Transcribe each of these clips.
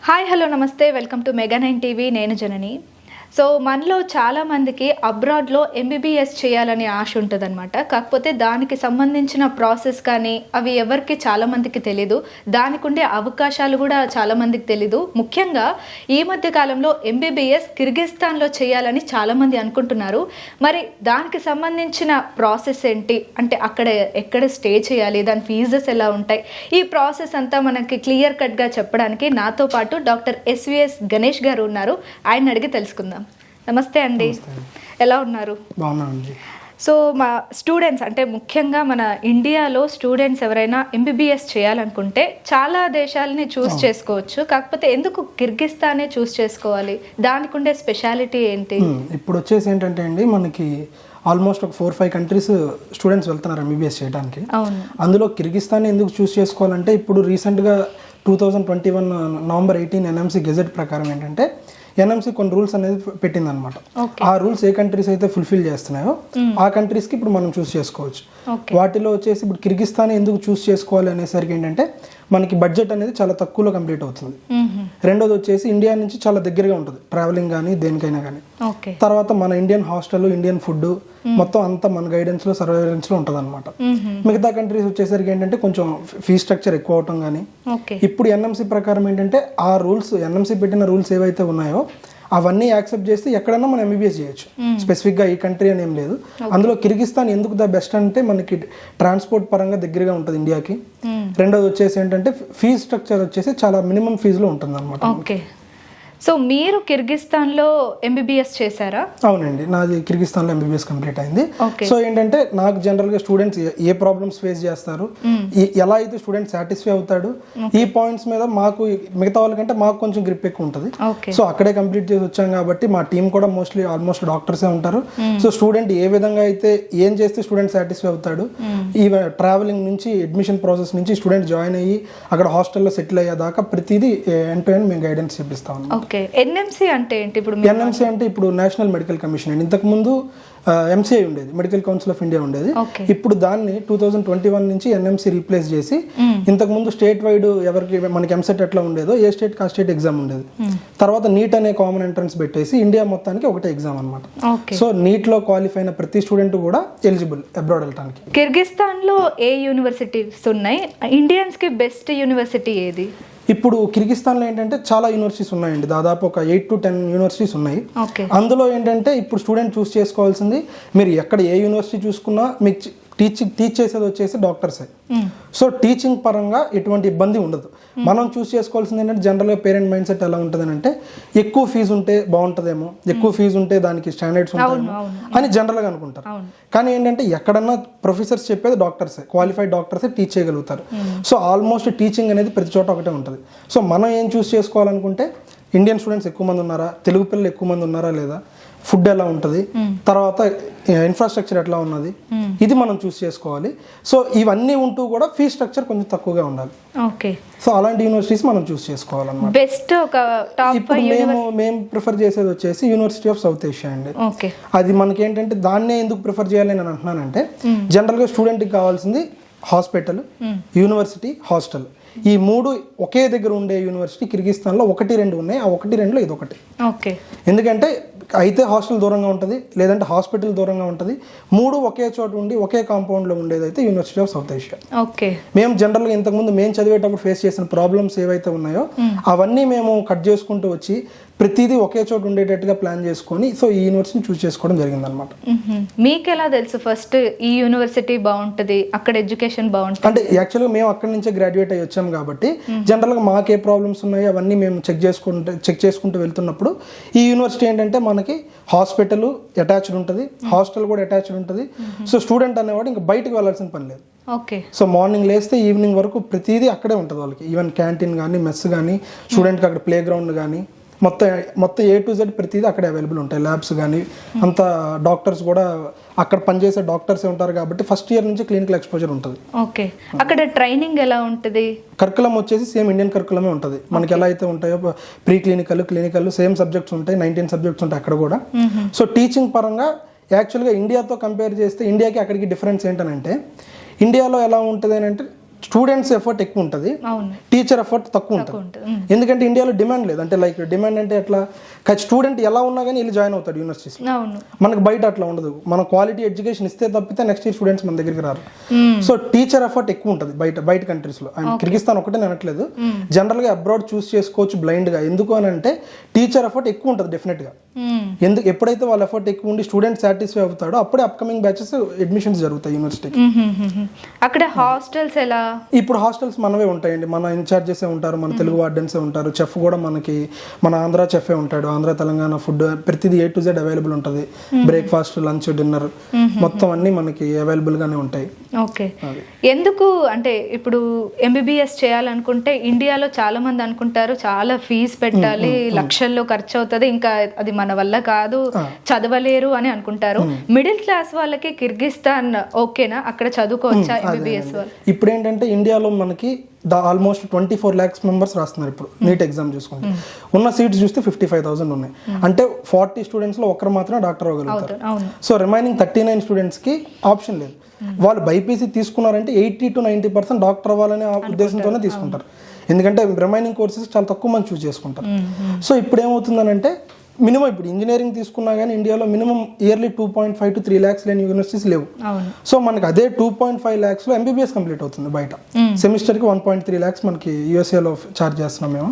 Hi hello నమస్తే welcome to mega 9 TV. నేను జనని. So మనలో చాలామందికి అబ్రాడ్లో ఎంబీబీఎస్ చేయాలని ఆశ ఉంటుందన్నమాట. కాకపోతే దానికి సంబంధించిన ప్రాసెస్ కానీ అవి ఎవరికి చాలామందికి తెలీదు. దానికి ఉండే అవకాశాలు కూడా చాలామందికి తెలీదు. ముఖ్యంగా ఈ మధ్య కాలంలో ఎంబీబీఎస్ కిర్గిస్తాన్లో చేయాలని చాలామంది అనుకుంటున్నారు. మరి దానికి సంబంధించిన ప్రాసెస్ ఏంటి, అంటే అక్కడ ఎక్కడ స్టే చేయాలి, దాని ఫీజెస్ ఎలా ఉంటాయి, ఈ ప్రాసెస్ అంతా మనకి క్లియర్ కట్గా చెప్పడానికి నాతో పాటు డాక్టర్ ఎస్విఎస్ గణేష్ గారు ఉన్నారు. ఆయన అడిగి తెలుసుకుందాం. నమస్తే అండి, ఎలా ఉన్నారు? బాగున్నానండి. సో మా స్టూడెంట్స్, అంటే ముఖ్యంగా మన ఇండియాలో స్టూడెంట్స్ ఎవరైనా ఎంబీబీఎస్ చేయాలనుకుంటే చాలా దేశాలని చూస్ చేసుకోవచ్చు. కాకపోతే ఎందుకు కిర్గిస్తానే చూస్ చేసుకోవాలి? దానికి ఉండే స్పెషాలిటీ ఏంటి? ఇప్పుడు వచ్చేసి ఏంటంటే అండి, మనకి ఆల్మోస్ట్ ఒక 4-5 కంట్రీస్ స్టూడెంట్స్ వెళ్తున్నారు ఎంబీబీఎస్ చేయడానికి. అవును. అందులో కిర్గిస్తాన్ ఎందుకు చూస్ చేసుకోవాలంటే, ఇప్పుడు రీసెంట్గా 2021 నవంబర్ 18 ఎన్ఎంసీ గెజెట్ ప్రకారం ఏంటంటే ఎన్ఎంసీ కొన్ని రూల్స్ అనేది పెట్టిందనమాట. ఆ రూల్స్ ఏ కంట్రీస్ అయితే ఫుల్ఫిల్ చేస్తున్నాయో ఆ కంట్రీస్కి ఇప్పుడు మనం చూస్ చేసుకోవచ్చు. వాటిలో వచ్చేసి ఇప్పుడు కిర్గిస్తాన్ ఎందుకు చూస్ చేసుకోవాలి అనేసరికి ఏంటంటే, మనకి బడ్జెట్ అనేది చాలా తక్కువలో కంప్లీట్ అవుతుంది. రెండోది వచ్చేసి ఇండియా నుంచి చాలా దగ్గరగా ఉంటుంది ట్రావెలింగ్ కానీ దేనికైనా కానీ. తర్వాత మన ఇండియన్ హాస్టల్, ఇండియన్ ఫుడ్ మొత్తం అంతా మన గైడెన్స్ లో సర్వైలెన్స్ లో ఉంటుంది అనమాట. మిగతా కంట్రీస్ వచ్చేసరికి ఏంటంటే కొంచెం ఫీ స్ట్రక్చర్ ఎక్కువ అవటం కానీ. ఇప్పుడు ఎన్ఎంసీ ప్రకారం ఏంటంటే ఆ రూల్స్, ఎన్ఎంసీ పెట్టిన రూల్స్ ఏవైతే ఉన్నాయో అవన్నీ యాక్సెప్ట్ చేస్తే ఎక్కడన్నా మనం ఎంబీబీఎస్ చేయొచ్చు. స్పెసిఫిక్గా ఈ కంట్రీ అని ఏం లేదు. అందులో కిర్గిస్తాన్ ఎందుకు ద బెస్ట్ అంటే, మనకి ట్రాన్స్పోర్ట్ పరంగా దగ్గరగా ఉంటుంది ఇండియాకి. రెండోది వచ్చేసి ఏంటంటే ఫీజ్ స్ట్రక్చర్ వచ్చేసి చాలా మినిమం ఫీజులో ఉంటుంది అనమాట. సో మీరు కిర్గిస్తాన్లో ఎంబీబీఎస్ చేశారా? అవునండి, నాది కిర్గిస్తాన్లో ఎంబీబీఎస్ కంప్లీట్ అయింది. సో ఏంటంటే నాకు జనరల్గా స్టూడెంట్స్ ఏ ప్రాబ్లమ్స్ ఫేస్ చేస్తారు, ఎలా అయితే స్టూడెంట్ సాటిస్ఫై అవుతాడు, ఈ పాయింట్స్ మీద మాకు మిగతా వాళ్ళకంటే మాకు కొంచెం గ్రిప్ ఎక్కువ ఉంటుంది. సో అక్కడే కంప్లీట్ చేసి వచ్చాం కాబట్టి మా టీం కూడా ఆల్మోస్ట్ డాక్టర్సే ఉంటారు. సో స్టూడెంట్ ఏ విధంగా అయితే ఏం చేస్తే స్టూడెంట్ సాటిస్ఫై అవుతాడు, ఈ ట్రావెలింగ్ నుంచి అడ్మిషన్ ప్రాసెస్ నుంచి స్టూడెంట్ జాయిన్ అయ్యి అక్కడ హాస్టల్లో సెటిల్ అయ్యేదాకా ప్రతిదీ ఎండ్ టు ఎండ్ మేము గైడెన్స్ ఇప్పిస్తాం. ఎన్ఎంసీ అంటే ఏంటి? ఇప్పుడు ఎన్ఎంసీ అంటే ఇప్పుడు నేషనల్ మెడికల్ కమిషన్ అండి. ఇంతకు ముందు ఎంసీఐ ఉండేది, మెడికల్ కౌన్సిల్ ఆఫ్ ఇండియా ఉండేది. ఇప్పుడు దాన్ని 2021 నుంచి ఎన్ఎంసీ రీప్లేస్ చేసి, ఇంతకు ముందు స్టేట్ వైడ్ ఎవరికి మనకి ఎంసెట్ ఎట్లా ఉండేదో ఏ స్టేట్ కా స్టేట్ ఎగ్జామ్ ఉండేది. తర్వాత నీట్ అనే కామన్ ఎంట్రన్స్ పెట్టేసి ఇండియా మొత్తానికి ఒకటే ఎగ్జామ్ అనమాట. సో నీట్ లో క్వాలిఫై అయిన ప్రతి స్టూడెంట్ కూడా ఎలిజిబుల్ అబ్రాడ్ వెళ్ళడానికి. కిర్గిస్తాన్ లో ఏ యూనివర్సిటీస్ ఉన్నాయి? ఇండియన్స్ కి బెస్ట్ యూనివర్సిటీ ఏది? ఇప్పుడు కిర్గిస్తాన్లో ఏంటంటే చాలా యూనివర్సిటీస్ ఉన్నాయండి, దాదాపు ఒక 8 to 10 యూనివర్సిటీస్ ఉన్నాయి. అందులో ఏంటంటే ఇప్పుడు స్టూడెంట్ చూస్ చేసుకోవాల్సింది, మీరు ఎక్కడ ఏ యూనివర్సిటీ చూసుకున్నా మీకు టీచ్ చేసేది వచ్చేసి డాక్టర్సే. సో టీచింగ్ పరంగా ఎటువంటి ఇబ్బంది ఉండదు. మనం చూస్ చేసుకోవాల్సింది ఏంటంటే, జనరల్గా పేరెంట్ మైండ్ సెట్ ఎలా ఉంటుంది అంటే, ఎక్కువ ఫీజు ఉంటే బాగుంటుందేమో, ఎక్కువ ఫీజు ఉంటే దానికి స్టాండర్డ్స్ ఉంటాయేమో అని జనరల్గా అనుకుంటారు. కానీ ఏంటంటే ఎక్కడన్నా ప్రొఫెసర్స్ చెప్పేది డాక్టర్సే, క్వాలిఫైడ్ డాక్టర్సే టీచ్ చేయగలుగుతారు. సో ఆల్మోస్ట్ టీచింగ్ అనేది ప్రతి చోట ఒకటే ఉంటుంది. సో మనం ఏం చూస్ చేసుకోవాలనుకుంటే, ఇండియన్ స్టూడెంట్స్ ఎక్కువ మంది ఉన్నారా, తెలుగు పిల్లలు ఎక్కువ మంది ఉన్నారా లేదా, ఫుడ్ ఎలా ఉంటుంది, తర్వాత ఇన్ఫ్రాస్ట్రక్చర్ ఎట్లా ఉన్నది, ఇది మనం చూస్ చేసుకోవాలి. సో ఇవన్నీ ఉంటూ కూడా ఫీ స్ట్రక్చర్ కొంచెం తక్కువగా ఉండాలి. సో అలాంటి యూనివర్సిటీస్ మనం చూస్ చేసుకోవాలన్నమాట. బెస్ట్ ఒక టాప్ ఇప్పుడు మేము ప్రిఫర్ చేసేది వచ్చేసి యూనివర్సిటీ ఆఫ్ సౌత్ ఏషియా అండి. అది మనకి ఏంటంటే, దాన్నే ఎందుకు ప్రిఫర్ చేయాలి నేను అంటున్నానంటే, జనరల్గా స్టూడెంట్కి కావాల్సింది హాస్పిటల్, యూనివర్సిటీ, హాస్టల్. ఈ 3 ఒకే దగ్గర ఉండే యూనివర్సిటీ కిర్గిస్తాన్లో 1-2 ఉన్నాయి. ఆ 1-2లో ఇది ఒకటి. ఎందుకంటే అయితే హాస్టల్ దూరంగా ఉంటుంది, లేదంటే హాస్పిటల్ దూరంగా ఉంటుంది. 3 ఒకే చోట ఉండి ఒకే కాంపౌండ్లో ఉండేది అయితే యూనివర్సిటీ ఆఫ్ సౌత్ ఏషియా. మేము జనరల్గా ఇంతకుముందు మేము చదివేటప్పుడు ఫేస్ చేసిన ప్రాబ్లమ్స్ ఏవైతే ఉన్నాయో అవన్నీ మేము కట్ చేసుకుంటూ వచ్చి ప్రతిదీ ఒకే చోట ఉండేటట్టుగా ప్లాన్ చేసుకొని సో ఈ యూనివర్సిటీని చూస్ చేసుకోవడం జరిగింది అనమాట. మీకు ఎలా తెలుసు ఫస్ట్ ఈ యూనివర్సిటీ బాగుంటుంది, అక్కడ ఎడ్యుకేషన్ బాగుంటుంది? అంటే యాక్చువల్గా మేము అక్కడి నుంచే గ్రాడ్యుయేట్ అయ్యి వచ్చాం కాబట్టి జనరల్గా మాకు ఏ ప్రాబ్లమ్స్ ఉన్నాయో అవన్నీ మేము చెక్ చేసుకుంటూ వెళ్తున్నప్పుడు, ఈ యూనివర్సిటీ ఏంటంటే మనకి హాస్పిటల్ అటాచ్డ్ ఉంటుంది, హాస్టల్ కూడా అటాచ్డ్ ఉంటుంది. సో స్టూడెంట్ అనేవాడు ఇంకా బయటకు వెళ్ళాల్సిన పని లేదు. సో మార్నింగ్ లేస్తే ఈవినింగ్ వరకు ప్రతిదీ అక్కడే ఉంటుంది వాళ్ళకి. ఈవెన్ క్యాంటీన్ కానీ, మెస్ కానీ, స్టూడెంట్కి అక్కడ ప్లే గ్రౌండ్ కానీ, మొత్తం A to Z ప్రతిదీ అక్కడే అవైలబుల్ ఉంటాయి. ల్యాబ్స్ కానీ అంతా, డాక్టర్స్ కూడా అక్కడ పనిచేసే డాక్టర్సే ఉంటారు కాబట్టి ఫస్ట్ ఇయర్ నుంచి క్లినికల్ ఎక్స్పోజర్ ఉంటుంది. అక్కడ ట్రైనింగ్ ఎలా ఉంటుంది? కరికులం వచ్చేసి సేమ్ ఇండియన్ కరికులమే ఉంటుంది. మనకి ఎలా అయితే ఉంటాయో ప్రీ క్లినికల్ సేమ్ సబ్జెక్ట్స్ ఉంటాయి, 19 సబ్జెక్ట్స్ ఉంటాయి అక్కడ కూడా. సో టీచింగ్ పరంగా యాక్చువల్గా ఇండియాతో కంపేర్ చేస్తే ఇండియాకి అక్కడికి డిఫరెన్స్ ఏంటనంటే, ఇండియాలో ఎలా ఉంటుంది అని అంటే స్టూడెంట్స్ ఎఫర్ట్ ఎక్కువ ఉంటుంది, అవును, టీచర్ ఎఫర్ట్ తక్కువ ఉంటుంది. ఎందుకంటే ఇండియాలో డిమాండ్ లేదు. అంటే లైక్ డిమాండ్ అంటే ఎట్లా, స్టూడెంట్ ఎలా ఉన్నా కానీ వెళ్ళి జాయిన్ అవుతాడు యూనివర్సిటీస్. అవును, మనకు బయట అట్లా ఉండదు. మనం క్వాలిటీ ఎడ్యుకేషన్ ఇస్తే తప్పితే నెక్స్ట్ ఇయర్ స్టూడెంట్స్ మన దగ్గరికి రారు. సో టీచర్ ఎఫర్ట్ ఎక్కువ ఉంటుంది బయట కంట్రీస్లో. అండ్ కిర్గిస్తాన్ ఒకటే నేను అనట్లేదు, జనరల్గా అబ్రాడ్ చూస్ చేసుకోవచ్చు బ్లైండ్గా. ఎందుకు అని అంటే టీచర్ ఎఫర్ట్ ఎక్కువ ఉంటుంది డెఫినెట్గా. ఎప్పుడైతే వాళ్ళ ఎఫర్ట్ ఎక్కువ ఉండి స్టూడెంట్ సాటిస్ఫై అవుతాడో అప్పుడే అప్కమింగ్ బ్యాచెస్ అడ్మిషన్స్ జరుగుతాయి యూనివర్సిటీకి. అక్కడ హాస్టల్స్ ఎలా? ఇప్పుడు హాస్టల్స్ మనవే ఉంటాయండి, మన ఇన్ఛార్జెసే ఉంటారు, మన తెలుగు వార్డెన్సే ఉంటారు, చెఫ్ కూడా మనకి మన ఆంధ్ర చెఫే ఉంటాడు. ఆంధ్ర తెలంగాణ ఫుడ్ ప్రతిదీ A to Z అవైలబుల్ ఉంటుంది. బ్రేక్ఫాస్ట్, లంచ్, డిన్నర్ మొత్తం అన్ని మనకి అవైలబుల్ గానే ఉంటాయి. ఓకే, ఎందుకు అంటే ఇప్పుడు MBBS చేయాలనుకుంటే ఇండియాలో చాలా మంది అనుకుంటారు చాలా ఫీజు పెట్టాలి, లక్షల్లో ఖర్చు అవుతుంది, ఇంకా అది మన వల్ల కాదు, చదవలేరు అని అనుకుంటారు. మిడిల్ క్లాస్ వాళ్ళకి కిర్గిస్తాన్ ఓకేనా? అక్కడ చదువుకోవచ్చా MBBS వాళ్ళు? ఇప్పుడు ఏంటంటే ఇండియాలో మనకి ఆల్మోస్ట్ 24 lakhs మెంబర్స్ రాస్తున్నారు ఇప్పుడు నీట్ ఎగ్జామ్ చూసుకుంటే. ఉన్న సీట్స్ చూస్తే 55,000 ఉన్నాయి. అంటే 40 స్టూడెంట్స్లో ఒకరు మాత్రమే డాక్టర్ అవ్వగలుగుతారు. సో రిమైనింగ్ 39 స్టూడెంట్స్కి ఆప్షన్ లేదు. వాళ్ళు బైపీసీ తీసుకున్నారంటే 80 to 90% డాక్టర్ అవ్వాలనే ఉద్దేశంతోనే తీసుకుంటారు. ఎందుకంటే రిమైనింగ్ కోర్సెస్ చాలా తక్కువ మంది చూస్ చేసుకుంటారు. సో ఇప్పుడు ఏమవుతుందనంటే మినిమం ఇప్పుడు ఇంజనీరింగ్ తీసుకున్నా కానీ ఇండియాలో మినిమం ఇయర్లీ 2.5 to 3 lakhs లేని యూనివర్సిటీస్ లేవు. సో మనకి అదే 2.5 lakhsలో MBBS కంప్లీట్ అవుతుంది బయట. సెమిస్టర్కి 1.3 lakhs మనకి యూఎస్ఏలో ఛార్జ్ చేస్తున్నాం మేము.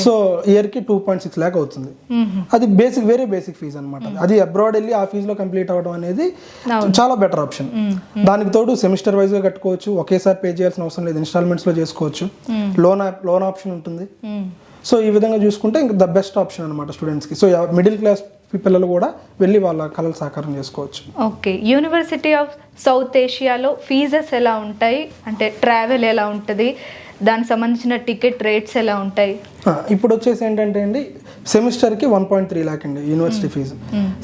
సో ఇయర్కి 2.6 lakh అవుతుంది. అది వేరే బేసిక్ ఫీజు అనమాట. అది అబ్రాడ్ వెళ్ళి ఆ ఫీజులో కంప్లీట్ అవ్వడం అనేది చాలా బెటర్ ఆప్షన్. దానికి తోడు సెమిస్టర్ వైజ్గా కట్టుకోవచ్చు, ఒకేసారి పే చేయాల్సిన అవసరం లేదు, ఇన్స్టాల్మెంట్స్లో చేసుకోవచ్చు, లోన్ ఆప్షన్ ఉంటుంది. సో ఈ విధంగా చూసుకుంటే ఇంకా ద బెస్ట్ ఆప్షన్ అనమాట స్టూడెంట్స్కి. సో మిడిల్ క్లాస్ పిల్లలు కూడా వెళ్ళి వాళ్ళ కళలు సాకారం చేసుకోవచ్చు. ఓకే, యూనివర్సిటీ ఆఫ్ సౌత్ ఏషియాలో ఫీజెస్ ఎలా ఉంటాయి, అంటే ట్రావెల్ ఎలా ఉంటుంది, దానికి సంబంధించిన టికెట్ రేట్స్ ఎలా ఉంటాయి? ఇప్పుడు వచ్చేసి ఏంటంటే అండి, సెమిస్టర్కి 1.3 lakh అండి యూనివర్సిటీ ఫీజు.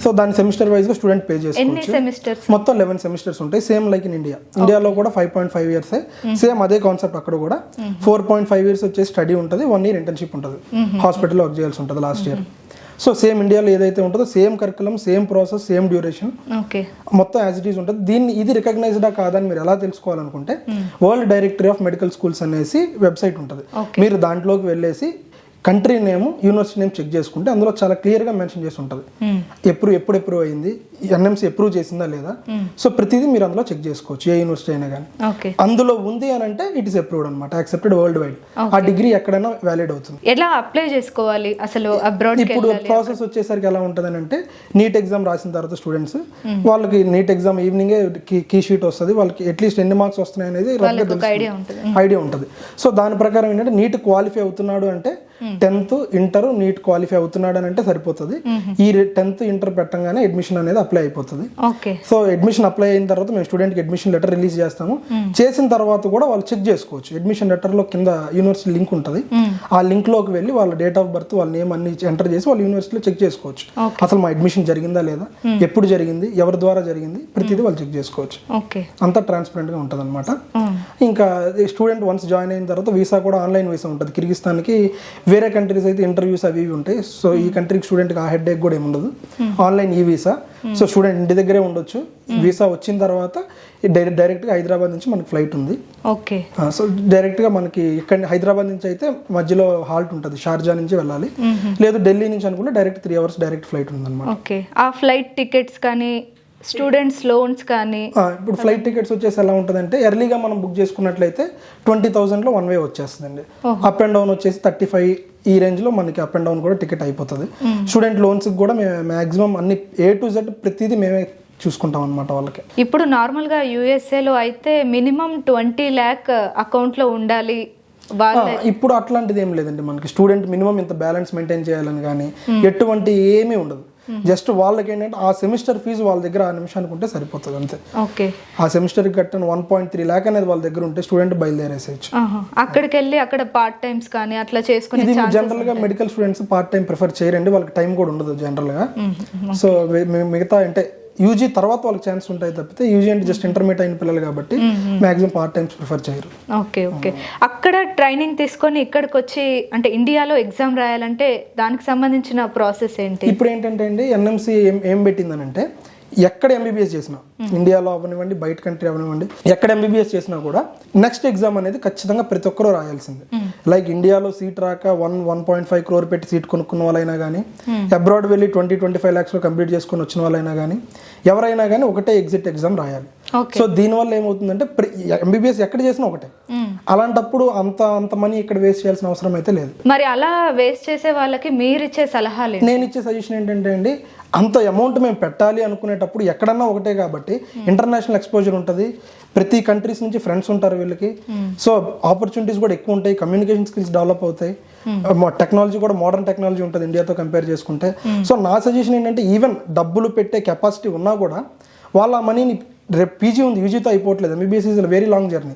సో దాని సెమిస్టర్ వైజ్గా స్టూడెంట్ పే చేసుకోవచ్చు. మొత్తం 11 సెమిస్టర్స్ ఉంటాయి, సేమ్ లైక్ ఇన్ ఇండియాలో కూడా 5.5 years. సేమ్ అదే కాన్సెప్ట్ అక్కడ కూడా 4.5 years వచ్చేసి స్టడీ ఉంటుంది, 1 year ఇంటర్న్షిప్ ఉంటుంది, హాస్పిటల్లో వర్క్ చేయాల్సి ఉంటుంది లాస్ట్ ఇయర్. సో సేమ్ ఇండియాలో ఏదైతే ఉంటుందో same curriculum, same process, same duration, మొత్తం యాజ్ ఇట్ ఈస్ ఉంటుంది. ఇది రికగ్నైజ్డా కాదని మీరు ఎలా తెలుసుకోవాలనుకుంటే world directory of medical schools అనేసి వెబ్సైట్ ఉంటుంది. మీరు దాంట్లోకి వెళ్ళేసి country name, university name check చేసుకుంటే అందులో చాలా క్లియర్గా మెన్షన్ చేసి ఉంటుంది ఎప్పుడు అయింది, NMC అప్రూవ్ చేసిందా లేదా. సో ప్రతిదీ మీరు అందులో చెక్ చేసుకోవచ్చు, ఏ యూనివర్సిటీ అయినా కానీ. అందులో ఉంది అని అంటే ఇట్ ఈస్ అప్రూవ్డ్ అనమాట, యాక్సెప్టెడ్ వరల్డ్ వైడ్. ఆ డిగ్రీ ఎక్కడైనా వ్యాలిడ్ అవుతుంది. ఎలా అప్లై చేసుకోవాలి అసలు అబ్రాడ్? ఇప్పుడు ప్రాసెస్ వచ్చేసరికి ఎలా ఉంటుంది అంటే, నీట్ ఎగ్జామ్ రాసిన తర్వాత స్టూడెంట్స్ వాళ్ళకి నీట్ ఎగ్జామ్ ఈవినింగే కీ షీట్ వస్తుంది, వాళ్ళకి అట్లీస్ట్ ఎన్ని మార్క్స్ వస్తున్నాయి అనేది ఐడియా ఉంటుంది. సో దాని ప్రకారం ఏంటంటే నీట్ క్వాలిఫై అవుతున్నాడు అంటే 10th ఇంటర్ నీట్ క్వాలిఫై అవుతున్నాడు అని అంటే సరిపోతుంది. ఈ 10th ఇంటర్ పెట్టగానే అడ్మిషన్ అనేది అప్లై అయిపోతుంది. సో అడ్మిషన్ అప్లై అయిన తర్వాత మేము స్టూడెంట్కి అడ్మిషన్ లెటర్ రిలీజ్ చేస్తాము. చేసిన తర్వాత కూడా వాళ్ళు చెక్ చేసుకోవచ్చు. అడ్మిషన్ లెటర్లో కింద యూనివర్సిటీ లింక్ ఉంటుంది, ఆ లింక్లోకి వెళ్ళి వాళ్ళ డేట్ ఆఫ్ బర్త్, వాళ్ళ నేమ్ అన్ని ఎంటర్ చేసి వాళ్ళు యూనివర్సిటీలో చెక్ చేసుకోవచ్చు. అసలు మా అడ్మిషన్ జరిగిందా లేదా, ఎప్పుడు జరిగింది, ఎవరి ద్వారా జరిగింది, ప్రతిదీ వాళ్ళు చెక్ చేసుకోవచ్చు. అంతా ట్రాన్స్పరెంట్గా ఉంటుంది అనమాట. ఇంకా స్టూడెంట్ వన్స్ జాయిన్ అయిన తర్వాత వీసా కూడా ఆన్లైన్ వీసా ఉంటుంది. కిర్గిస్తాన్కి వేరే కంట్రీస్ అయితే ఇంటర్వ్యూస్ అవి ఉంటాయి. సో ఈ కంట్రీకి స్టూడెంట్కి ఆ హెడ్ ఏక్ కూడా ఏమి ఉండదు, ఆన్లైన్ ఈ వీసా. సో స్టూడెంట్ ఇంటి దగ్గరే ఉండొచ్చు. వీసా వచ్చిన తర్వాత డైరెక్ట్గా హైదరాబాద్ నుంచి మనకి ఫ్లైట్ ఉంది. సో డైరెక్ట్గా మనకి ఇక్కడ హైదరాబాద్ నుంచి అయితే మధ్యలో హాల్ట్ ఉంటుంది, షార్జా నుంచి వెళ్ళాలి. లేదు ఢిల్లీ నుంచి అనుకుంటే డైరెక్ట్ 3 hours డైరెక్ట్ ఫ్లైట్ ఉంది అనమాట. ఆ ఫ్లైట్ టికెట్స్ కానీ స్టూడెంట్స్ లోన్స్ కానీ, ఇప్పుడు ఫ్లైట్ టికెట్స్ వచ్చేసి ఎలా ఉంటుందంటే ఎర్లీగా మనం బుక్ చేసుకున్నట్లయితే 20,000లో 1 way వచ్చేస్తుందండి. అప్ అండ్ డౌన్ వచ్చేసి 35 ఈ రేంజ్లో మనకి అప్ అండ్ డౌన్ కూడా టికెట్ అయిపోతుంది. స్టూడెంట్ లోన్స్కి కూడా మేము మ్యాక్సిమం అన్ని A to Z ప్రతిదీ మేమే చూసుకుంటాం అనమాట వాళ్ళకి. ఇప్పుడు నార్మల్గా USA అయితే మినిమం 20 lakh అకౌంట్లో ఉండాలి. ఇప్పుడు అట్లాంటిది ఏం లేదండి, మనకి స్టూడెంట్ మినిమం ఇంత బ్యాలెన్స్ మెయింటైన్ చేయాలని కానీ ఎటువంటి ఏమీ ఉండదు. జస్ట్ వాళ్ళకి ఏంటంటే ఆ సెమిస్టర్ ఫీజు వాళ్ళ దగ్గర ఆ నిమిషానికి ఉంటే సరిపోతుంది అంతే. ఆ సెమిస్టర్కి కట్టిన 1.3 lakh అనేది వాళ్ళ దగ్గర ఉంటే స్టూడెంట్ బయలుదేరేసేయచ్చు. అక్కడికి వెళ్ళి అక్కడ పార్ట్ టైమ్స్ కానీ అట్లా చేసుకుని. ఇది జనరల్ గా medical students part time prefer చేయరండి, వాళ్ళకి టైం కూడా ఉండదు జనరల్ గా. సో మిగతా అంటే యూజీ తర్వాత వాళ్ళకి ఛాన్స్ ఉంటాయి తప్పితే యూజీ అంటే జస్ట్ ఇంటర్మీడియట్ అయిన పిల్లలు కాబట్టి మాక్సిమం పార్ట్ టైమ్స్ ప్రిఫర్ చేయరు. అక్కడ ట్రైనింగ్ తీసుకొని ఇక్కడికి వచ్చి అంటే ఇండియాలో ఎగ్జామ్ రాయాలంటే దానికి సంబంధించిన ప్రాసెస్ ఏంటి? ఇప్పుడు ఏంటంటే అండి NMC ఏం పెట్టిందనంటే ఎక్కడ ఎంబీబీఎస్ చేసినా, ఇండియాలో అవనివ్వండి, బయట కంట్రీ అవనివ్వండి, ఎక్కడ ఎంబీబీఎస్ చేసినా కూడా నెక్స్ట్ ఎగ్జామ్ అనేది ఖచ్చితంగా ప్రతి ఒక్కరూ రాయాల్సిందే. లైక్ ఇండియాలో సీట్ రాక 1.5 crore పెట్టి సీట్ కొనుక్కున్న వాళ్ళైనా కానీ, అబ్రాడ్ వెళ్ళి 20-25 lakhs కంప్లీట్ చేసుకుని వచ్చిన వాళ్ళైనా కానీ, ఎవరైనా కానీ ఒకటే ఎగ్జిట్ ఎగ్జామ్ రాయాలి. సో దీనివల్ల ఏమవుతుందంటే ఎంబీబీఎస్ ఎక్కడ చేసినా ఒకటే. అలాంటప్పుడు అంత మనీ ఇక్కడ వేస్ట్ చేయాల్సిన అవసరం అయితే లేదు. మరి అలా వేస్ట్ చేసే వాళ్ళకి మీరు ఇచ్చే సలహాలు? నేను ఇచ్చే సజెషన్ ఏంటంటే అండి, అంత అమౌంట్ మేము పెట్టాలి అనుకునేటప్పుడు ఎక్కడన్నా ఒకటే కాబట్టి ఇంటర్నేషనల్ ఎక్స్పోజర్ ఉంటుంది, ప్రతి కంట్రీస్ నుంచి ఫ్రెండ్స్ ఉంటారు వీళ్ళకి, సో ఆపర్చునిటీస్ కూడా ఎక్కువ ఉంటాయి, కమ్యూనికేషన్ స్కిల్స్ డెవలప్ అవుతాయి, టెక్నాలజీ కూడా మోడర్న్ టెక్నాలజీ ఉంటుంది ఇండియాతో కంపేర్ చేసుకుంటే. సో నా సజెషన్ ఏంటంటే ఈవెన్ డబ్బులు పెట్టే కెపాసిటీ ఉన్నా కూడా వాళ్ళ ఆ మనీని రేపు పీజీ ఉంది, యూజీతో అయిపోవట్లేదు, MBBS is very long journey,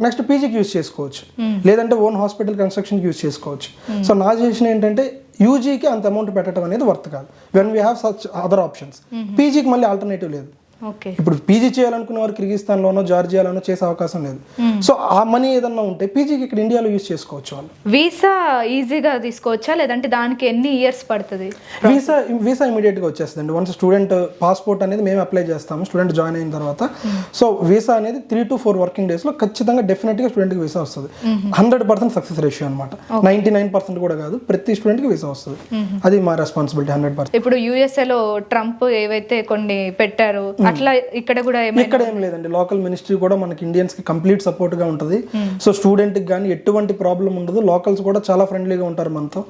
next పీజీకి యూజ్ చేసుకోవచ్చు, లేదంటే ఓన్ హాస్పిటల్ కన్స్ట్రక్షన్కి యూజ్ చేసుకోవచ్చు. సో నా సజెషన్ ఏంటంటే యూజీకి అంత అమౌంట్ పెట్టడం అనేది వర్త్ కాదు, when we have such other options. పీజీకి మళ్ళీ ఆల్టర్నేటివ్ లేదు. ఇప్పుడు పీజీ చేయాలనుకునే వారు కిర్గిస్తాన్లోనో జార్జియాలోనో చేసే అవకాశం లేదు. సో ఆ మనీ ఏదన్నా ఉంటే పీజీకి ఇక్కడ ఇండియాలో యూజ్ చేసుకోవచ్చు వాళ్ళు. వీసా ఈజీగా తీసుకోవచ్చా, లేదంటే దానికి ఎన్ని ఇయర్స్ పడుతుంది? వీసా ఇమీడియట్ గా వచ్చేస్తుంది. వన్స్ స్టూడెంట్ పాస్పోర్ట్ అనేది మేము అప్లై చేస్తాము స్టూడెంట్ జాయిన్ అయిన తర్వాత. సో వీసా అనేది 3 to 4 working days లో ఖచ్చితంగా డెఫినెట్ గా స్టూడెంట్ కి వీసా వస్తుంది. 100% సక్సెస్ రేషియో అనమాట, 99% కూడా కాదు, ప్రతి స్టూడెంట్ కి వీసా వస్తుంది. అది మా రెస్పాన్సిబిలిటీ 100%. ఇప్పుడు యూఎస్ఏలో ట్రంప్ ఏవైతే కొన్ని పెట్టారు అట్లా ఇక్కడ కూడా ఏం లేదండి. లోకల్ మినిస్ట్రీ కూడా మనకి ఇండియన్స్ కి కంప్లీట్ సపోర్ట్ గా ఉంటది. సో స్టూడెంట్ కి కానీ ఎటువంటి ప్రాబ్లం ఉండదు. లోకల్స్ కూడా చాలా ఫ్రెండ్లీగా ఉంటారు మనతో,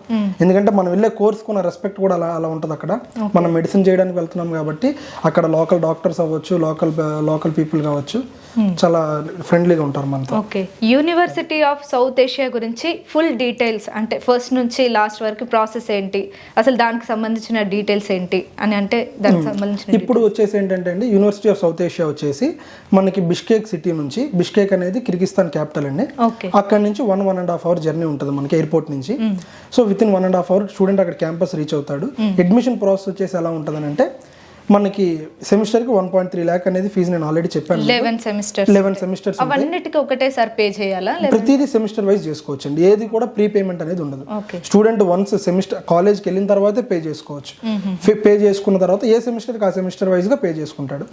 ఎందుకంటే మనం వెళ్ళే కోర్స్ కున్న రెస్పెక్ట్ కూడా అలా ఉంటది. అక్కడ మనం మెడిసిన్ చేయడానికి వెళ్తున్నాం కాబట్టి అక్కడ లోకల్ డాక్టర్స్ అవ్వచ్చు, లోకల్ పీపుల్ కావచ్చు, చాలా ఫ్రెండ్లీగా ఉంటారు మనతో. Okay, university of south Asia గురించి ఫుల్ డీటెయిల్స్, అంటే ఫస్ట్ నుంచి లాస్ట్ వరకు ప్రాసెస్ ఏంటి, అసలు దానికి సంబంధించిన డీటెయిల్స్ ఏంటి అని, అంటే దానికి సంబంధించిన ఇప్పుడు వచ్చేసి ఏంటంటే అండి, యూనివర్సిటీ ఆఫ్ సౌత్ ఏషియా వచ్చేసి మనకి బిష్కేక్ సిటీ నుంచి, బిష్కేక్ అనేది కిర్గిస్తాన్ క్యాపిటల్ అండి, అక్కడ నుంచి 1.5 hour జర్నీ ఉంటుంది మనకి ఎయిర్పోర్ట్ నుంచి. So with in 1.5 hour student అక్కడ క్యాంపస్ రీచ్ అవుతాడు. అడ్మిషన్ ప్రాసెస్ వచ్చేసి ఎలా ఉంటుందని అంటే, మనకి సెమిస్టర్ కి 1.3 lakh అనేది ఫీజు నేను ఆల్రెడీ చెప్పాను. 11 సెమిస్టర్స్ అవన్నిటికి ఒకటేసార్ పే చేయాలా? ప్రతిదీ సెమిస్టర్ వైజ్ చేసుకోవచ్చు అండి, ఏది కూడా ప్రీ పేమెంట్ అనేది ఉండదు. స్టూడెంట్ వన్స్ సెమిస్టర్ కాలేజ్కి వెళ్ళిన తర్వాతే పే చేసుకోవచ్చు. పే చేసుకున్న తర్వాత ఏ సెమిస్టర్ కి ఆ సెమిస్టర్ వైజ్ గా పే చేసుకుంటాడు.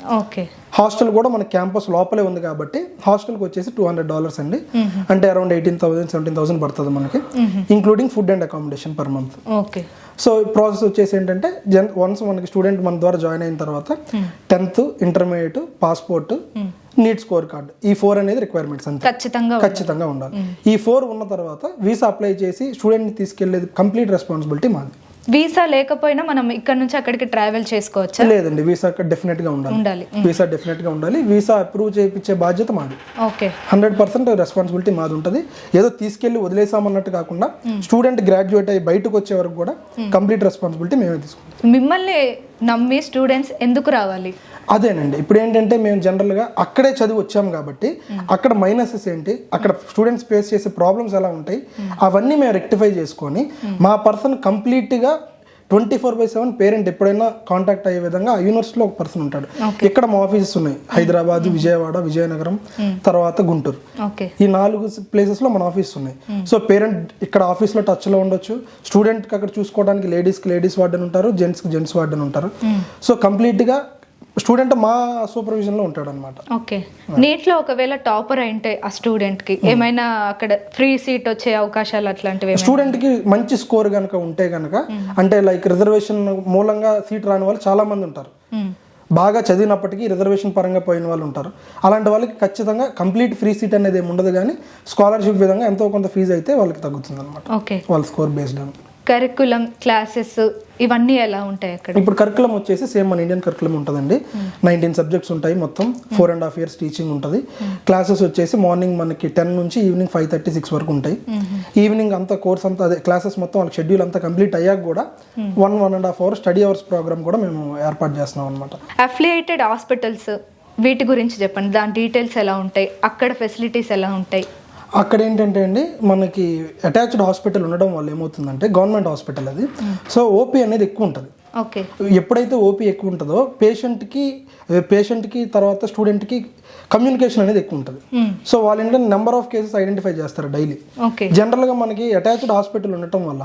హాస్టల్ కూడా మన క్యాంపస్ లోపలే ఉంది కాబట్టి హాస్టల్ కి వచ్చేసి $200 అండి, అంటే అరౌండ్ 18,000-17,000 పడుతుంది మనకి, including food and accommodation per month. So process వచ్చేసి ఏంటంటే, వన్స్ మనకి స్టూడెంట్ మన ద్వారా జాయిన్ అయిన తర్వాత 10th, intermediate, passport, neat score card, ఈ 4 అనేది రిక్వైర్మెంట్స్ అంతే, ఖచ్చితంగా ఉండాలి. ఈ 4 ఉన్న తర్వాత వీసా అప్లై చేసి స్టూడెంట్ ని తీసుకెళ్లేది కంప్లీట్ రెస్పాన్సిబిలిటీ మాది. వీసా లేకపోయినా మనం ఇక్కడ నుంచి అక్కడికి ట్రావెల్ చేసుకోవచ్చా? లేదండి, వీసా డెఫినెట్ గా ఉండాలి. వీసా డెఫినెట్ గా ఉండాలి. వీసా అప్రూవ్ చేయించే బాధ్యత మాది. 100% రెస్పాన్సిబిలిటీ మాది ఉంటుంది. ఏదో తీసుకెళ్లి వదిలేసామన్నట్టు కాకుండా స్టూడెంట్ గ్రాడ్యుయేట్ అయ్యి బయటకు వచ్చే వరకు కూడా కంప్లీట్ రెస్పాన్సిబిలిటీ మేమే తీసుకుంటాం. మిమ్మల్ని నమ్మి స్టూడెంట్స్ ఎందుకు రావాలి? అదేనండి, ఇప్పుడు ఏంటంటే మేము జనరల్గా అక్కడే చదివి వచ్చాం కాబట్టి అక్కడ మైనసెస్ ఏంటి, అక్కడ స్టూడెంట్స్ ఫేస్ చేసే ప్రాబ్లమ్స్ ఎలా ఉంటాయి, అవన్నీ మేము రెక్టిఫై చేసుకొని మా పర్సన్ కంప్లీట్గా 24/7 పేరెంట్ ఎప్పుడైనా కాంటాక్ట్ అయ్యే విధంగా ఆ యూనివర్సిటీలో ఒక పర్సన్ ఉంటాడు. ఇక్కడ మా ఆఫీసెస్ ఉన్నాయి, హైదరాబాద్, విజయవాడ, విజయనగరం, తర్వాత గుంటూరు, ఈ 4 ప్లేసెస్ లో మన ఆఫీస్ ఉన్నాయి. సో పేరెంట్ ఇక్కడ ఆఫీస్ లో టచ్ లో ఉండొచ్చు, స్టూడెంట్ కి అక్కడ చూసుకోవడానికి లేడీస్ వార్డెన్ ఉంటారు, జెంట్స్ వార్డెన్ ఉంటారు. సో కంప్లీట్ గా స్టూడెంట్ మా సూపర్విజన్ లో ఉంటాడు అనమాట. ఓకే, నీట్ లో ఒకవేళ టాపర్ అయితే ఆ స్టూడెంట్ కి ఏమైనా అక్కడ ఫ్రీ సీట్ వచ్చే అవకాశాలు అట్లాంటివి? స్టూడెంట్ కి మంచి స్కోర్ గనక ఉంటే గనక, అంటే లైక్ రిజర్వేషన్ మూలంగా సీట్ రాని వాళ్ళు చాలా మంది ఉంటారు, బాగా చదివినప్పటికీ రిజర్వేషన్ పరంగా పోయిన వాళ్ళు ఉంటారు. అలాంటి వాళ్ళకి ఖచ్చితంగా కంప్లీట్ ఫ్రీ సీట్ అనేది ఏమి ఉండదు, కానీ స్కాలర్షిప్ విధంగా ఎంతో కొంత ఫీజు అయితే వాళ్ళకి తగ్గుతుంది అనమాట, వాళ్ళ స్కోర్ బేస్డ్ అని. కరికులం, క్లాసెస్ ఇవన్నీ ఎలా ఉంటాయి అక్కడ? ఇప్పుడు కరికులం వచ్చేసి సేమ్ మన ఇండియన్ కరికులం ఉంటుందండి. 19 సబ్జెక్ట్స్ ఉంటాయి, మొత్తం 4.5 years టీచింగ్ ఉంటుంది. క్లాసెస్ వచ్చేసి మార్నింగ్ మనకి 10 నుంచి ఈవినింగ్ 5:30-6 వరకు ఉంటాయి. ఈవినింగ్ అంతా కోర్స్ అంతా అదే క్లాసెస్ మొత్తం వాళ్ళకి షెడ్యూల్ అంతా కంప్లీట్ అయ్యాక కూడా 1.5 hours స్టడీ అవర్స్ ప్రోగ్రామ్ కూడా మేము ఏర్పాటు చేస్తున్నాం అనమాట. అఫిలియేటెడ్ హాస్పిటల్స్ వీటి గురించి చెప్పండి, దాని డీటెయిల్స్ ఎలా ఉంటాయి, అక్కడ ఫెసిలిటీస్ ఎలా ఉంటాయి? అక్కడ ఏంటంటే అండి, మనకి అటాచ్డ్ హాస్పిటల్ ఉండడం వల్ల ఏమవుతుందంటే, గవర్నమెంట్ హాస్పిటల్ అది, సో ఓపీ అనేది ఎక్కువ ఉంటుంది. ఎప్పుడైతే ఓపీ ఎక్కువ ఉంటుందో పేషెంట్కి తర్వాత స్టూడెంట్కి కమ్యూనికేషన్ అనేది ఎక్కువ ఉంటుంది. సో వాళ్ళు ఏంటంటే నెంబర్ ఆఫ్ కేసెస్ ఐడెంటిఫై చేస్తారు డైలీ. జనరల్గా మనకి అటాచ్డ్ హాస్పిటల్ ఉండటం వల్ల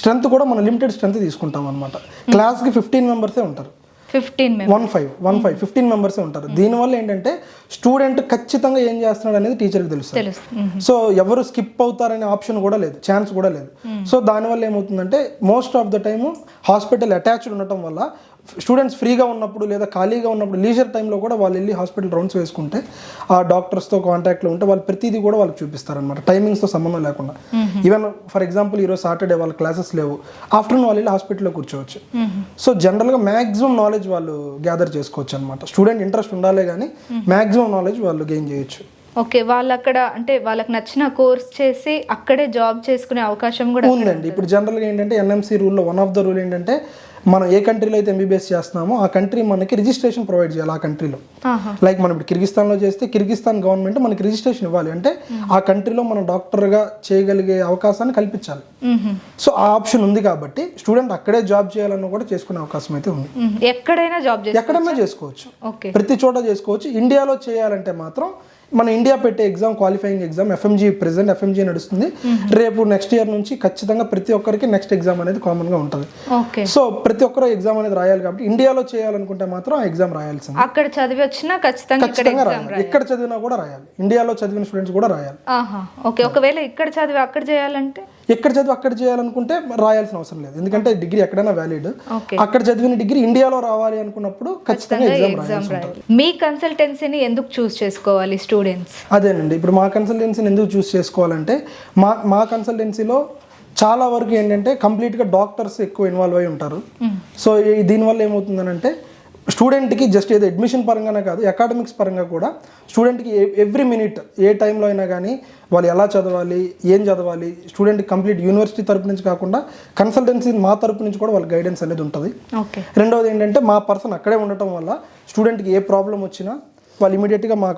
స్ట్రెంత్ కూడా మనం లిమిటెడ్ స్ట్రెంత్ తీసుకుంటాం అనమాట. క్లాస్కి 15 members ఉంటారు. 15 మెంబర్స్ ఉంటారు. దీనివల్ల ఏంటంటే స్టూడెంట్ ఖచ్చితంగా ఏం చేస్తున్నాడు అనేది టీచర్కి తెలుస్తుంది. సో ఎవరు స్కిప్ అవుతారనే ఆప్షన్ కూడా లేదు, ఛాన్స్ కూడా లేదు. సో దానివల్ల ఏమవుతుందంటే most of the time hospital attached ఉండటం వల్ల స్టూడెంట్స్ ఫ్రీగా ఉన్నప్పుడు లేదా ఖాళీగా ఉన్నప్పుడు లీజర్ టైంలో కూడా వాళ్ళు వెళ్ళి హాస్పిటల్ రౌండ్స్ వేసుకుంటే ఆ డాక్టర్స్తో కాంటాక్ట్లో ఉంటే వాళ్ళు ప్రతిదీ కూడా వాళ్ళకి చూపిస్తారనమాట, టైమింగ్స్తో సంబంధం లేకుండా. ఈవెన్ ఫర్ ఎగ్జాంపుల్ ఈరోజు సాటర్డే వాళ్ళ క్లాసెస్ లేవు, ఆఫ్టర్నూన్ వాళ్ళు వెళ్ళి హాస్పిటల్లో కూర్చోవచ్చు. సో జనరల్గా మ్యాక్సిమం నాలెడ్జ్ వాళ్ళు గ్యాదర్ చేసుకోవచ్చు అనమాట. స్టూడెంట్ ఇంట్రెస్ట్ ఉండాలే కానీ మ్యాక్సిమం నాలెడ్జ్ వాళ్ళు గెయిన్ చేయొచ్చు. ఓకే, వాళ్ళు అక్కడ అంటే వాళ్ళకి నచ్చిన కోర్స్ చేసి అక్కడే జాబ్ చేసుకునే అవకాశం కూడా ఉందండి. ఇప్పుడు జనరల్గా ఏంటంటే ఎన్ఎంసీ రూల్లో వన్ ఆఫ్ ద రూల్ ఏంటంటే మనం ఏ కంట్రీలో అయితే ఎంబీబీఎస్ చేస్తున్నామో ఆ కంట్రీ మనకి రిజిస్ట్రేషన్ ప్రొవైడ్ చేయాలి. ఆ కంట్రీలో లైక్ మనం ఇప్పుడు కిర్గిస్తాన్లో చేస్తే కిర్గిస్తాన్ గవర్నమెంట్ మనకి రిజిస్ట్రేషన్ ఇవ్వాలి, అంటే ఆ కంట్రీలో మనం డాక్టర్గా చేయగలిగే అవకాశాన్ని కల్పించాలి. సో ఆ ఆప్షన్ ఉంది కాబట్టి స్టూడెంట్ అక్కడే జాబ్ చేయాలన్నా కూడా చేసుకునే అవకాశం అయితే ఉంది. ఎక్కడైనా చేసుకోవచ్చు, ప్రతి చోట చేసుకోవచ్చు. ఇండియాలో చేయాలంటే మాత్రం మన ఇండియా పెట్టే ఎగ్జామ్, క్వాలిఫైయింగ్ ఎగ్జామ్ ఎఫ్ఎంజీ నడుస్తుంది. రేపు నెక్స్ట్ ఇయర్ నుంచి ఖచ్చితంగా ప్రతి ఒక్కరికి నెక్స్ట్ ఎగ్జామ్ అనేది కామన్ గా ఉంటుంది. సో ప్రతి ఒక్కరు ఎగ్జామ్ అనేది రాయాలి కాబట్టి ఇండియాలో చేయాలనుకుంటే మాత్రం ఆ ఎగ్జామ్ రాయాల్సింది. అక్కడ చదివి వచ్చినా ఖచ్చితంగా రాయాలి, ఎక్కడ చదివినా కూడా రాయాలి, ఇండియాలో చదివిన స్టూడెంట్స్ కూడా రాయాలి. ఒకవేళ ఇక్కడ చదివి అక్కడ చేయాలంటే ఎక్కడ చదివి అక్కడ చేయాలనుకుంటే రాయాల్సిన అవసరం లేదు, ఎందుకంటే డిగ్రీ ఎక్కడైనా వ్యాలిడ్. అక్కడ చదివిన డిగ్రీ ఇండియాలో రావాలి అనుకున్నప్పుడు ఖచ్చితంగా ఎగ్జామ్ రాయాలి. మీ కన్సల్టెన్సీని ఎందుకు చూస్ చేసుకోవాలి స్టూడెంట్స్? అదేనండి, ఇప్పుడు మా కన్సల్టెన్సీని ఎందుకు చూస్ చేసుకోవాలంటే మా కన్సల్టెన్సీలో చాలా వరకు ఏంటంటే కంప్లీట్గా డాక్టర్స్ ఎక్కువ ఇన్వాల్వ్ అయి ఉంటారు. సో దీనివల్ల ఏమవుతుందనంటే స్టూడెంట్కి జస్ట్ ఏదో అడ్మిషన్ పరంగానే కాదు, అకాడమిక్స్ పరంగా కూడా స్టూడెంట్కి ఎవ్రీ మినిట్ ఏ టైంలో అయినా కానీ వాళ్ళు ఎలా చదవాలి, ఏం చదవాలి, స్టూడెంట్కి కంప్లీట్ యూనివర్సిటీ తరపు నుంచి కాకుండా కన్సల్టెన్సీ మా తరపు నుంచి కూడా వాళ్ళ గైడెన్స్ అనేది ఉంటుంది. రెండవది ఏంటంటే మా పర్సన్ అక్కడే ఉండటం వల్ల స్టూడెంట్కి ఏ ప్రాబ్లం వచ్చినా వాళ్ళు ఇమీడియట్గా మా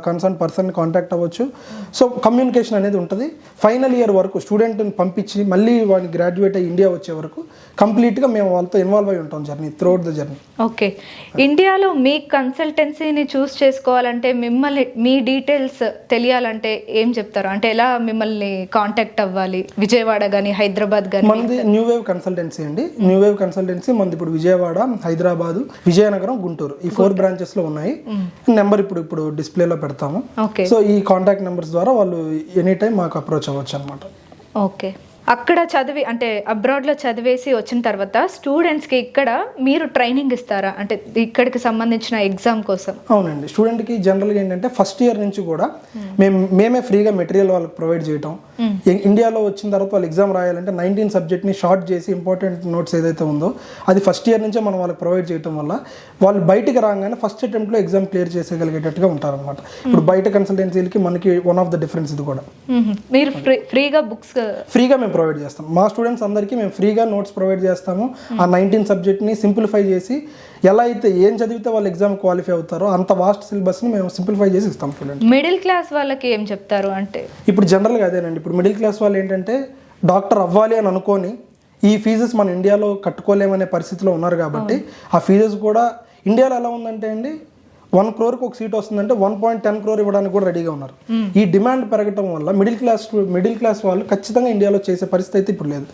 కన్సర్న్ పర్సన్ని కాంటాక్ట్ అవ్వచ్చు. సో కమ్యూనికేషన్ అనేది ఉంటుంది. ఫైనల్ ఇయర్ వరకు స్టూడెంట్ని పంపించి మళ్ళీ వాడిని గ్రాడ్యుయేట్ అయ్యి ఇండియా వచ్చే వరకు కంప్లీట్గా మేము వాళ్ళతో ఇన్వాల్వ్ అయి ఉంటాం journey, throughout the journey. Okay, ఇండియాలో మీ కన్సల్టెన్సీని చూస్ చేసుకోవాలంటే మిమ్మల్ని మీ డీటెయిల్స్ తెలియాలంటే ఏం చెప్తారు? అంటే ఎలా మిమ్మల్ని కాంటాక్ట్ అవ్వాలి? విజయవాడ కానీ హైదరాబాద్ కానీ? మనది న్యూ వేవ్ కన్సల్టెన్సీ అండి. న్యూ వేవ్ కన్సల్టెన్సీ మనది ఇప్పుడు విజయవాడ, హైదరాబాద్, విజయనగరం, గుంటూరు ఈ 4 బ్రాంచెస్లో ఉన్నాయి. నెంబర్ ఇప్పుడు డిస్ప్లేలో పెడతాము. సో ఈ కాంటాక్ట్ నెంబర్స్ ద్వారా వాళ్ళు ఎనీ టైం మాకు అప్రోచ్ అవ్వచ్చు అనమాట. ఓకే, అక్కడ చదివి అంటే అబ్రాడ్లో చదివేసి వచ్చిన తర్వాత స్టూడెంట్స్కి ఇక్కడ మీరు ట్రైనింగ్ ఇస్తారా? అంటే ఇక్కడికి సంబంధించిన ఎగ్జామ్ కోసం? అవునండి, స్టూడెంట్కి జనరల్గా ఏంటంటే ఫస్ట్ ఇయర్ నుంచి కూడా మేమే ఫ్రీగా మెటీరియల్ వాళ్ళకి ప్రొవైడ్ చేయటం. ఇండియాలో వచ్చిన తర్వాత వాళ్ళు ఎగ్జామ్ రాయాలంటే 19 సబ్జెక్ట్ని షార్ట్ చేసి ఇంపార్టెంట్ నోట్స్ ఏదైతే ఉందో అది ఫస్ట్ ఇయర్ నుంచే మనం వాళ్ళకి ప్రొవైడ్ చేయడం వల్ల వాళ్ళు బయటకు రాగానే ఫస్ట్ అటెంప్ట్లో ఎగ్జామ్ క్లియర్ చేసేయగలిగేటట్టుగా ఉంటారనమాట. ఇప్పుడు బయట కన్సల్టెన్సీలకి మనకి వన్ ఆఫ్ ద డిఫరెన్స్ ఇది కూడా. మీరు ఫ్రీగా బుక్స్ మేము ప్రొవైడ్ చేస్తాం. మా స్టూడెంట్స్ అందరికీ మేము ఫ్రీగా నోట్స్ ప్రొవైడ్ చేస్తాము. ఆ 19 సబ్జెక్ట్ని సింప్లిఫై చేసి ఎలా అయితే ఏం చదివితే వాళ్ళు ఎగ్జామ్ క్వాలిఫై అవుతారో అంత వాస్ట్ సిలబస్ని మేము సింప్లిఫై చేసి ఇస్తాం స్టూడెంట్. మిడిల్ క్లాస్ వాళ్ళకి ఏం చెప్తారు అంటే? ఇప్పుడు జనరల్గా అదేనండి, ఇప్పుడు మిడిల్ క్లాస్ వాళ్ళు ఏంటంటే డాక్టర్ అవ్వాలి అని అనుకొని ఈ ఫీజెస్ మన ఇండియాలో కట్టుకోలేమనే పరిస్థితిలో ఉన్నారు కాబట్టి ఆ ఫీజెస్ కూడా ఇండియాలో ఎలా ఉందంటే అండి 1 crore ఒక సీట్ వస్తుందంటే 1.10 crore ఇవ్వడానికి కూడా రెడీగా ఉన్నారు. ఈ డిమాండ్ పెరగటం వల్ల మిడిల్ క్లాస్ వాళ్ళు ఖచ్చితంగా ఇండియాలో చేసే పరిస్థితి అయితే ఇప్పుడు లేదు.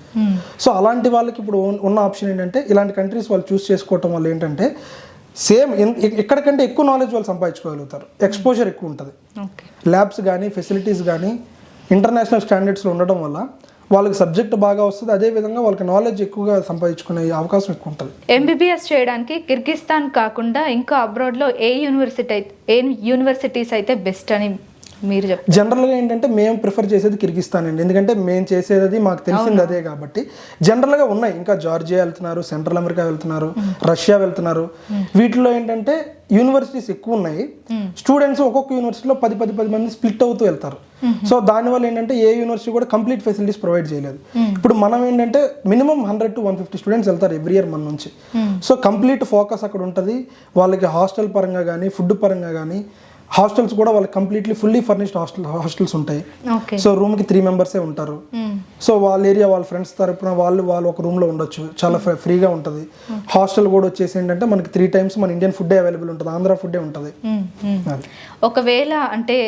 సో అలాంటి వాళ్ళకి ఇప్పుడు ఉన్న ఆప్షన్ ఏంటంటే ఇలాంటి కంట్రీస్ వాళ్ళు చూస్ చేసుకోవటం వల్ల ఏంటంటే సేమ్ ఎక్కడికంటే ఎక్కువ నాలెడ్జ్ వాళ్ళు సంపాదించుకోగలుగుతారు, ఎక్స్పోజర్ ఎక్కువ ఉంటుంది. ల్యాబ్స్ కానీ ఫెసిలిటీస్ కానీ ఇంటర్నేషనల్ స్టాండర్డ్స్లో ఉండడం వల్ల వాళ్ళకి సబ్జెక్ట్ బాగా వస్తుంది, అదేవిధంగా వాళ్ళకి నాలెడ్జ్ ఎక్కువగా సంపాదించుకునే అవకాశం ఎక్కువ ఉంటుంది. ఎంబీబీఎస్ చేయడానికి కిర్గిస్తాన్ కాకుండా ఇంకా అబ్రాడ్లో ఏ యూనివర్సిటీస్ అయితే బెస్ట్ అని మీరు చెప్తారు? జనరల్గా ఏంటంటే మేము ప్రిఫర్ చేసేది కిర్గిస్తాన్ అండి, ఎందుకంటే మేము చేసేది మాకు తెలిసింది అదే కాబట్టి. జనరల్గా ఉన్నాయి, ఇంకా జార్జియా వెళ్తున్నారు, సెంట్రల్ అమెరికా వెళ్తున్నారు, రష్యా వెళ్తున్నారు. వీటిలో ఏంటంటే యూనివర్సిటీస్ ఎక్కువ ఉన్నాయి. స్టూడెంట్స్ ఒక్కొక్క యూనివర్సిటీలో 10 మంది స్ప్లిట్ అవుతూ వెళ్తారు. సో దానివల్ల ఏంటంటే ఏ యూనివర్సిటీ కూడా కంప్లీట్ ఫెసిలిటీస్ ప్రొవైడ్ చేయలేదు. ఇప్పుడు మనం ఏంటంటే మినిమం 100 to 150 స్టూడెంట్స్ వెళ్తారు ఎవ్రీ ఇయర్ మన నుంచి. సో కంప్లీట్ ఫోకస్ అక్కడ ఉంటుంది. వాళ్ళకి హాస్టల్ పరంగా కానీ ఫుడ్ పరంగా కానీ హాస్టల్స్ కూడా వాళ్ళకి కంప్లీట్లీ ఫుల్లీ ఫర్నిష్డ్ హాస్టల్స్ ఉంటాయి. సో రూమ్కి 3 మెంబర్సే ఉంటారు. సో వాళ్ళ ఏరియా వాళ్ళ ఫ్రెండ్స్ తరపున వాళ్ళు ఒక రూమ్లో ఉండొచ్చు, చాలా ఫ్రీగా ఉంటుంది. హాస్టల్ కూడా వచ్చేసి ఏంటంటే మనకి 3 times మన ఇండియన్ ఫుడ్ అవైలబుల్ ఉంటుంది, ఆంధ్ర ఫుడ్డే ఉంటుంది. ఒకవేళ అంటే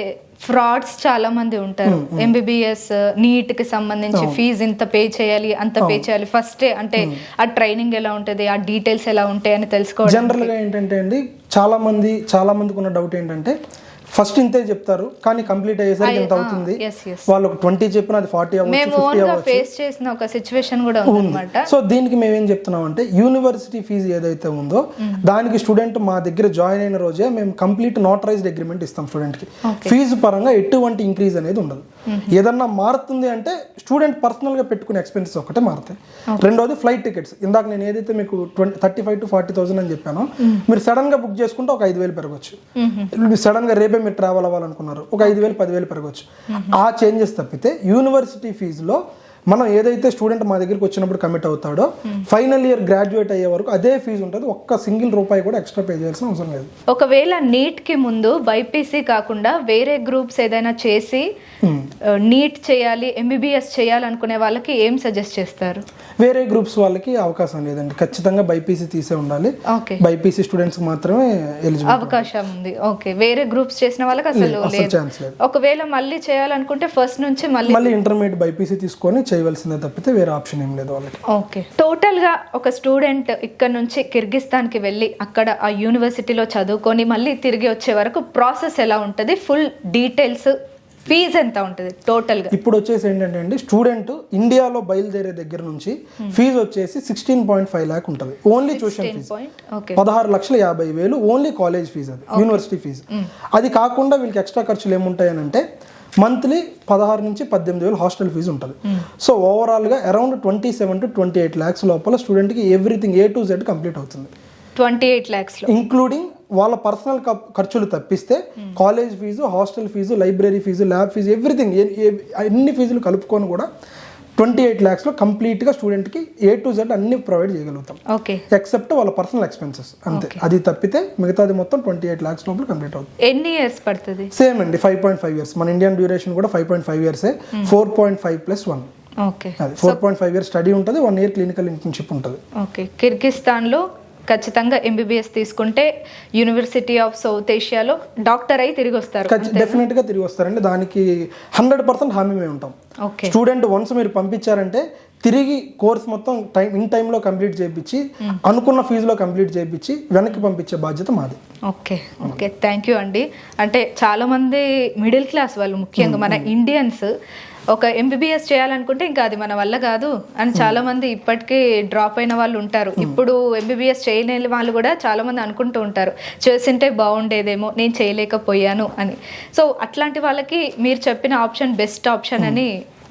ఫ్రాడ్స్ చాలా మంది ఉంటారు. ఎంబీబీఎస్ నీట్ కి సంబంధించి ఫీజు ఇంత పే చేయాలి, అంత పే చేయాలి, ఫస్టే అంటే ఆ ట్రైనింగ్ ఎలా ఉంటుంది, ఆ డీటెయిల్స్ ఎలా ఉంటాయి అని తెలుసుకోవాలి. జనరల్ గా ఏంటంటే అండి, చాలా మందికి ఉన్న డౌట్ ఏంటంటే ఫస్ట్ ఇంతే చెప్తారు కానీ కంప్లీట్ అయ్యేసరికి ఎంత అవుతుంది, వాళ్ళు 20 చెప్పిన అది 40 అవ్వచ్చు, 50 అవ్వచ్చు. ఫేస్ చేసిన ఒక సిచువేషన్ కూడా ఉందన్నమాట. సో దీనికి మేము ఏం చెప్తున్నాం అంటే యూనివర్సిటీ ఫీజు ఏదైతే ఉందో దానికి స్టూడెంట్ మా దగ్గర జాయిన్ అయిన రోజే మేము కంప్లీట్ నోటరైజ్డ్ అగ్రిమెంట్ ఇస్తాం స్టూడెంట్ కి. ఫీజు పరంగా ఎటువంటి ఇంక్రీజ్ అనేది ఉండదు. ఏదన్నా మారుతుంది అంటే స్టూడెంట్ పర్సనల్ గా పెట్టుకునే ఎక్స్పెన్సెస్ ఒకటే మారుతాయి. రెండోది ఫ్లైట్ టికెట్స్. ఇందాక నేను ఏదైతే మీకు 35,000 to 40,000 అని చెప్పానో, మీరు సడన్ గా బుక్ చేసుకుంటే ఒక 5,000 పెరగచ్చు. సడన్ గా రేపే మీరు ట్రావెల్ అవ్వాలనుకున్నారు, ఒక 5,000 10,000 పెరగచ్చు. ఆ చేంజెస్ తప్పితే యూనివర్సిటీ ఫీజులో మనం ఏదైతే స్టూడెంట్ మా దగ్గరికి వచ్చినప్పుడు కమిట్ అవుతాడో ఫైనల్ ఇయర్ గ్రాడ్యుయేట్ అయ్యే వరకు అదే ఫీజు ఉంటుంది. ఒక్క సింగిల్ రూపాయి కూడా ఎక్స్ట్రా పే చేయాల్సిన అవసరం లేదు. ఒకవేళ నీట్ కి ముందు బైపీసీ కాకుండా వేరే గ్రూప్స్ ఏదైనా చేసి నీట్ చేయాలి, ఎంబీబీఎస్ చేయాలనుకునే వాళ్ళకి ఏం సజెస్ట్ చేస్తారు? వేరే గ్రూప్స్ వాళ్ళకి అవకాశం లేదండి, ఖచ్చితంగా బైపీసీ తీసే ఉండాలి. బైపీసీ స్టూడెంట్స్ మాత్రమే ఎలిజిబుల్ అవకాశం ఉంది. ఓకే, వేరే గ్రూప్స్ చేసిన వాళ్ళకి అసలు ఛాన్స్ లేదు. ఒకవేళ మళ్ళీ చేయాలనుకుంటే ఫస్ట్ నుంచి మళ్ళీ ఇంటర్మీడియట్ బైపీసీ తీసుకొని చేయవలసిందే తప్పితే వేరే ఆప్షన్ ఏం లేదు వాళ్ళకి. ఓకే, టోటల్ గా ఒక స్టూడెంట్ ఇక్కడ నుంచి కిర్గిస్తాన్ కి వెళ్ళి అక్కడ ఆ యూనివర్సిటీలో చదువుకొని మళ్ళీ తిరిగి వచ్చే వరకు ప్రాసెస్ ఎలా ఉంటుంది, ఫుల్ డీటెయిల్స్, ఫీజు ఎంత ఉంటుంది టోటల్ గా? ఇప్పుడు వచ్చేసి ఏంటంటే అండి, స్టూడెంట్ ఇండియాలో బయలుదేరే దగ్గర నుంచి ఫీజు వచ్చేసి 16.5 lakh ఉంటుంది. Only tuition fee 16,50,000 only college fee, అది యూనివర్సిటీ ఫీజు. అది కాకుండా వీళ్ళకి ఎక్స్ట్రా ఖర్చులు ఏముంటాయనంటే మంత్లీ 16 నుంచి 18,000 హాస్టల్ ఫీజు ఉంటుంది. సో ఓవరాల్ గా అరౌండ్ 27 to 28 lakhs లోపల స్టూడెంట్ కి everything A to Z complete అవుతుంది. 28 lakhs లో ఇంక్లూడింగ్ వాళ్ళ పర్సనల్ ఖర్చులు తప్పిస్తే college fee, hostel fee, library fee, lab fee, everything అన్ని ఫీజులు కలుపుకొని కూడా 28 lakhs లో కంప్లీట్ గా స్టూడెంట్ కి A to Z అన్ని ప్రొవైడ్ చేయగలుగుతాం. ఎక్సెప్ట్ వాళ్ళ పర్సనల్ ఎక్స్పెన్సెస్ అంతే. అది తప్పితే మిగతాది మొత్తం 28 lakhs లోపల కంప్లీట్ అవుతుంది. ఎన్ని ఇయర్స్ పడుతుంది? సేమ్ అండి, 5.5 years. మన ఇండియన్ డ్యూరేషన్ కూడా 5.5 years, 4.5 + 1. ఓకే, 4.5 years స్టడీ ఉంటుంది, 1 year క్లినికల్ ఇంటర్న్షిప్ ఉంటుంది. ఓకే, కిర్గిస్తాన్ లో ఖచ్చితంగా ఎంబీబీఎస్ తీసుకుంటే యూనివర్సిటీ ఆఫ్ సౌత్ ఏషియాలో డాక్టర్ అయి తిరిగి వస్తారు. డెఫినెట్ గా తిరిగి వస్తారండి, దానికి 100% హామీ మేము ఉంటాం. స్టూడెంట్ వన్స్ మీరు పంపించారంటే తిరిగి కోర్స్ మొత్తం ఇన్ టైంలో కంప్లీట్ చేయించి అనుకున్న ఫీజులో కంప్లీట్ చేయించి వెనక్కి పంపించే బాధ్యత మాది. ఓకే, ఓకే, థ్యాంక్ యూ అండి. అంటే చాలా మంది మిడిల్ క్లాస్ వాళ్ళు, ముఖ్యంగా మన ఇండియన్స్, ఒక ఎంబీబీఎస్ చేయాలనుకుంటే ఇంకా అది మన వల్ల కాదు అని చాలా మంది ఇప్పటికీ డ్రాప్ అయిన వాళ్ళు ఉంటారు. ఇప్పుడు ఎంబీబీఎస్ చేయలేని వాళ్ళు కూడా చాలా మంది అనుకుంటూ ఉంటారు, చేసింటే బాగుండేదేమో, నేను చేయలేకపోయాను అని. సో అట్లాంటి వాళ్ళకి మీరు చెప్పిన ఆప్షన్ బెస్ట్ ఆప్షన్ అని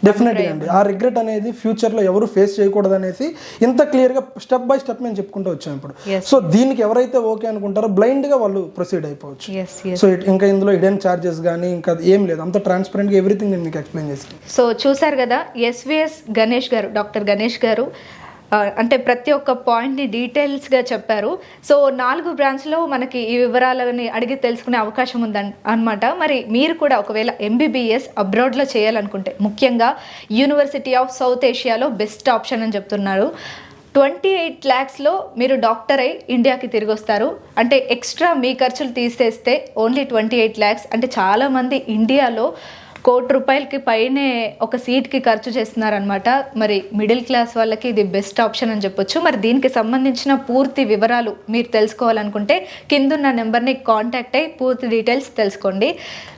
డెఫినెట్గా అండి. ఆ రిగ్రెట్ అనేది ఫ్యూచర్లో ఎవరు ఫేస్ చేయకూడదు అనేసి ఇంత క్లియర్గా స్టెప్ బై స్టెప్ మేము చెప్పుకుంటూ వచ్చాం ఇప్పుడు. సో దీనికి ఎవరైతే ఓకే అనుకుంటారో బ్లైండ్గా వాళ్ళు ప్రొసీడ్ అయిపోవచ్చు. సో ఇంకా ఇందులో హిడెన్ ఛార్జెస్ కానీ ఇంకా ఏం లేదు, అంత ట్రాన్స్పరెంట్గా ఎవ్రీథింగ్ నేను మీకు ఎక్స్ప్లెయిన్ చేస్తాను. సో చూసారు కదా, ఎస్విఎస్ గణేష్ గారు, డాక్టర్ గణేష్ గారు అంటే ప్రతి ఒక్క పాయింట్ని డీటెయిల్స్గా చెప్పారు. సో 4 బ్రాంచ్లో మనకి ఈ వివరాలని అడిగి తెలుసుకునే అవకాశం ఉందన్నమాట. మరి మీరు కూడా ఒకవేళ ఎంబీబీఎస్ అబ్రాడ్లో చేయాలనుకుంటే ముఖ్యంగా యూనివర్సిటీ ఆఫ్ సౌత్ ఏషియాలో బెస్ట్ ఆప్షన్ అని చెప్తున్నారు. 28 lakhsలో మీరు డాక్టర్ అయి ఇండియాకి తిరిగి వస్తారు. అంటే ఎక్స్ట్రా మీ ఖర్చులు తీసేస్తే ఓన్లీ 28 lakhs. అంటే చాలామంది ఇండియాలో ₹1,00,00,000 పైనే ఒక సీట్కి ఖర్చు చేస్తున్నారనమాట. మరి మిడిల్ క్లాస్ వాళ్ళకి ఇది బెస్ట్ ఆప్షన్ అని చెప్పొచ్చు. మరి దీనికి సంబంధించిన పూర్తి వివరాలు మీరు తెలుసుకోవాలనుకుంటే కిందున్న నెంబర్ని కాంటాక్ట్ అయ్యి పూర్తి డీటెయిల్స్ తెలుసుకోండి.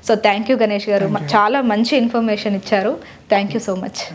సో థ్యాంక్ యూ గణేష్ గారు, చాలా మంచి ఇన్ఫర్మేషన్ ఇచ్చారు. Thank you so much.